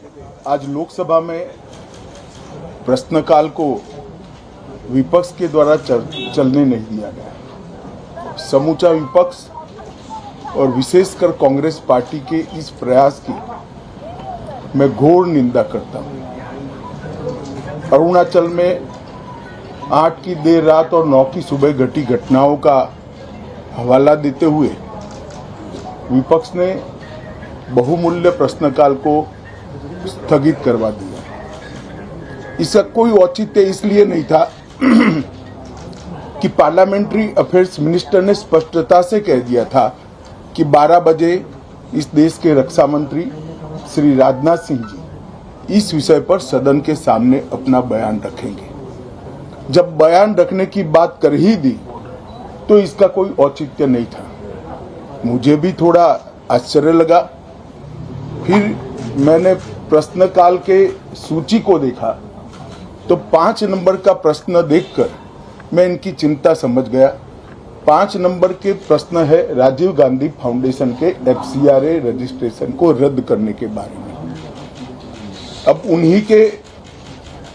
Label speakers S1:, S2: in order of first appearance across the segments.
S1: आज लोकसभा में प्रश्नकाल को विपक्ष के द्वारा चलने नहीं दिया गया। समूचा विपक्ष और विशेषकर कांग्रेस पार्टी के इस प्रयास की मैं घोर निंदा करता हूं। अरुणाचल में 8 की देर रात और 9 की सुबह घटी घटनाओं का हवाला देते हुए विपक्ष ने बहुमूल्य प्रश्नकाल को स्थगित करवा दिया। इसका कोई औचित्य इसलिए नहीं था कि पार्लियामेंट्री अफेयर्स मिनिस्टर ने स्पष्टता से कह दिया था कि 12 बजे इस देश के रक्षा मंत्री श्री राजनाथ सिंह जी इस विषय पर सदन के सामने अपना बयान रखेंगे। जब बयान रखने की बात कर ही दी तो इसका कोई औचित्य नहीं था। मुझे भी थोड़ा आश्चर्य लगा। फिर मैंने प्रश्नकाल के सूची को देखा तो 5 नंबर का प्रश्न देखकर मैं इनकी चिंता समझ गया। 5 नंबर के प्रश्न है राजीव गांधी फाउंडेशन के FCRA रजिस्ट्रेशन को रद्द करने के बारे में। अब उन्हीं के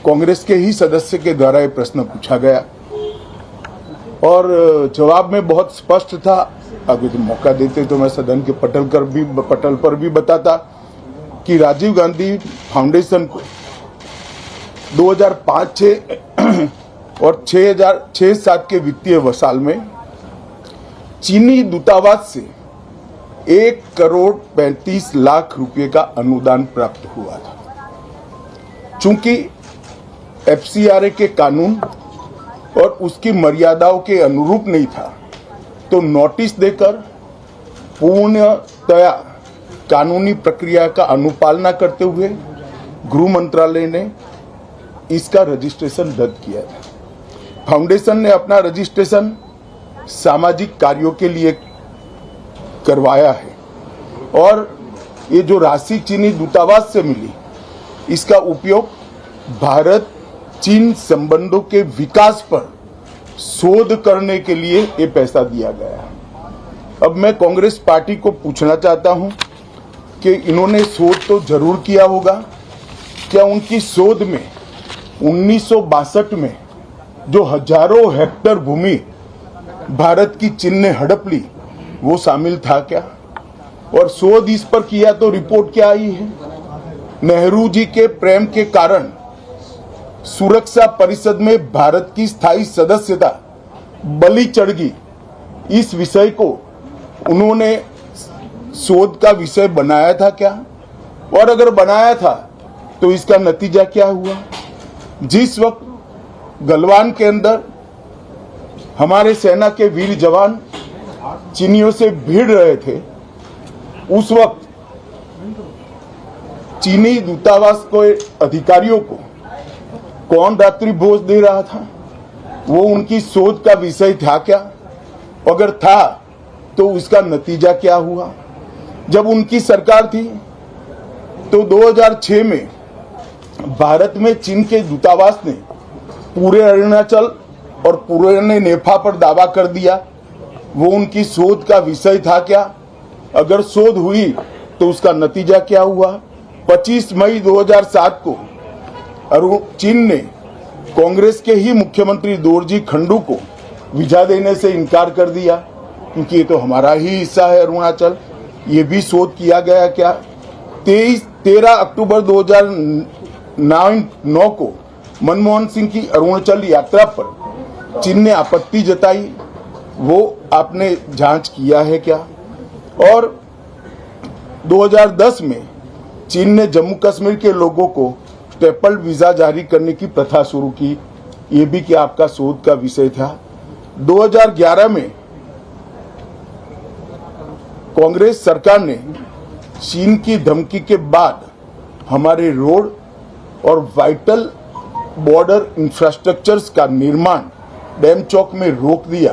S1: कांग्रेस के ही सदस्य के द्वारा यह प्रश्न पूछा गया और जवाब में बहुत स्पष्ट था। अगर तो मौका देते तो मैं सदन के पटल पर भी बताता कि राजीव गांधी फाउंडेशन को 2005-06 और 2006-07 के वित्तीय साल में चीनी दूतावास से 1,35,00,000 रुपए का अनुदान प्राप्त हुआ था। चूंकि FCRA के कानून और उसकी मर्यादाओं के अनुरूप नहीं था तो नोटिस देकर पूर्णतया कानूनी प्रक्रिया का अनुपालना करते हुए गृह मंत्रालय ने इसका रजिस्ट्रेशन रद्द किया था। फाउंडेशन ने अपना रजिस्ट्रेशन सामाजिक कार्यों के लिए करवाया है और ये जो राशि चीनी दूतावास से मिली इसका उपयोग भारत चीन संबंधों के विकास पर शोध करने के लिए ये पैसा दिया गया। अब मैं कांग्रेस पार्टी को पूछना चाहता हूं कि इन्होंने शोध तो जरूर किया होगा। क्या उनकी शोध में 1962 में जो हजारों हेक्टेयर भूमि भारत की चीन ने हड़प ली वो शामिल था क्या? और शोध इस पर किया तो रिपोर्ट क्या आई है? नेहरू जी के प्रेम के कारण सुरक्षा परिषद में भारत की स्थायी सदस्यता बलि चढ़ गई। इस विषय को उन्होंने शोध का विषय बनाया था क्या? और अगर बनाया था तो इसका नतीजा क्या हुआ? जिस वक्त गलवान के अंदर हमारे सेना के वीर जवान चीनियों से भिड़ रहे थे उस वक्त चीनी दूतावास के अधिकारियों को कौन रात्रि भोज दे रहा था? वो उनकी शोध का विषय था क्या? अगर था तो उसका नतीजा क्या हुआ? जब उनकी सरकार थी तो 2006 में भारत में चीन के दूतावास ने पूरे अरुणाचल और पूरे नेपाल पर दावा कर दिया। वो उनकी शोध का विषय था क्या? अगर शोध हुई तो उसका नतीजा क्या हुआ? 25 मई 2007 को चीन ने कांग्रेस के ही मुख्यमंत्री दोरजी खंडू को वीजा देने से इनकार कर दिया क्योंकि ये तो हमारा ही हिस्सा है अरुणाचल। ये भी शोध किया गया क्या? 13 अक्टूबर 2009 को मनमोहन सिंह की अरुणाचल यात्रा पर चीन ने आपत्ति जताई, वो आपने जांच किया है क्या? और 2010 में चीन ने जम्मू कश्मीर के लोगों को स्टेपल वीजा जारी करने की प्रथा शुरू की, ये भी क्या आपका शोध का विषय था? 2011 में कांग्रेस सरकार ने चीन की धमकी के बाद हमारे रोड और वाइटल बॉर्डर इंफ्रास्ट्रक्चर्स का निर्माण डैम चौक में रोक दिया।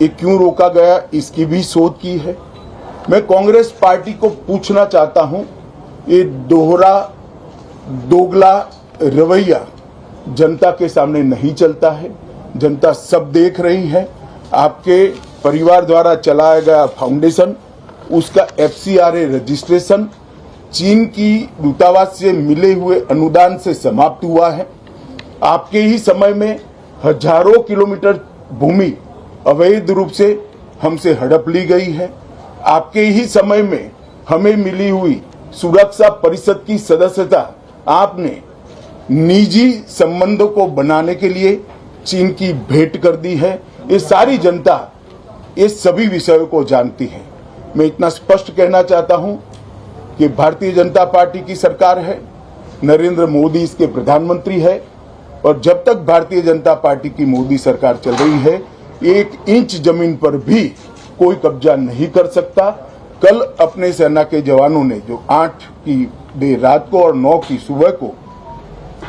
S1: ये क्यों रोका गया इसकी भी शोध की है। मैं कांग्रेस पार्टी को पूछना चाहता हूं, ये दोगला रवैया जनता के सामने नहीं चलता है। जनता सब देख रही है। आपके परिवार द्वारा चलाया गया फाउंडेशन, उसका FCRA रजिस्ट्रेशन चीन की दूतावास से मिले हुए अनुदान से समाप्त हुआ है। आपके ही समय में हजारों किलोमीटर भूमि अवैध रूप से हमसे हड़प ली गई है। आपके ही समय में हमें मिली हुई सुरक्षा परिषद की सदस्यता आपने निजी संबंधों को बनाने के लिए चीन की भेंट कर दी है। ये सारी जनता ये सभी विषयों को जानती है। मैं इतना स्पष्ट कहना चाहता हूं कि भारतीय जनता पार्टी की सरकार है, नरेंद्र मोदी इसके प्रधानमंत्री है, और जब तक भारतीय जनता पार्टी की मोदी सरकार चल रही है, 1 इंच जमीन पर भी कोई कब्जा नहीं कर सकता। कल अपने सेना के जवानों ने जो 8 की देर रात को और 9 की सुबह को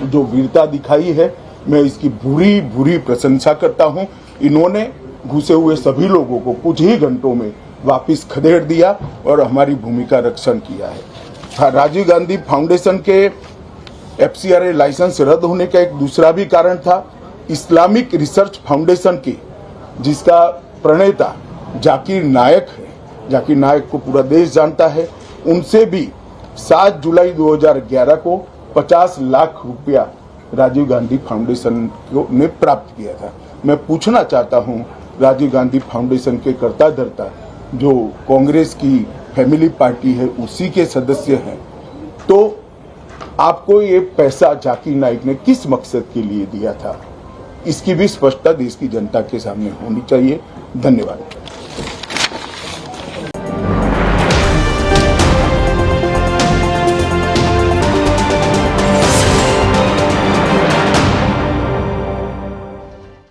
S1: जो वीरता दिखाई है, मैं इसकी बुरी बुरी प्रशंसा करता हूं। इन्होंने घुसे हुए सभी लोगों को कुछ ही घंटों में वापस खदेड़ दिया और हमारी भूमि का रक्षण किया है। राजीव गांधी फाउंडेशन के FCRA लाइसेंस रद्द होने का एक दूसरा भी कारण था। इस्लामिक रिसर्च फाउंडेशन की, जिसका प्रणेता जाकिर नायक है, जाकिर नायक को पूरा देश जानता है, उनसे भी 7 जुलाई 2011 को 50 लाख रुपया राजीव गांधी फाउंडेशन ने प्राप्त किया था। मैं पूछना चाहता हूं, राजीव गांधी फाउंडेशन के कर्ता धर्ता जो कांग्रेस की फैमिली पार्टी है उसी के सदस्य हैं, तो आपको ये पैसा जाकिर नाइक ने किस मकसद के लिए दिया था, इसकी भी स्पष्टता देश की जनता के सामने होनी चाहिए। धन्यवाद।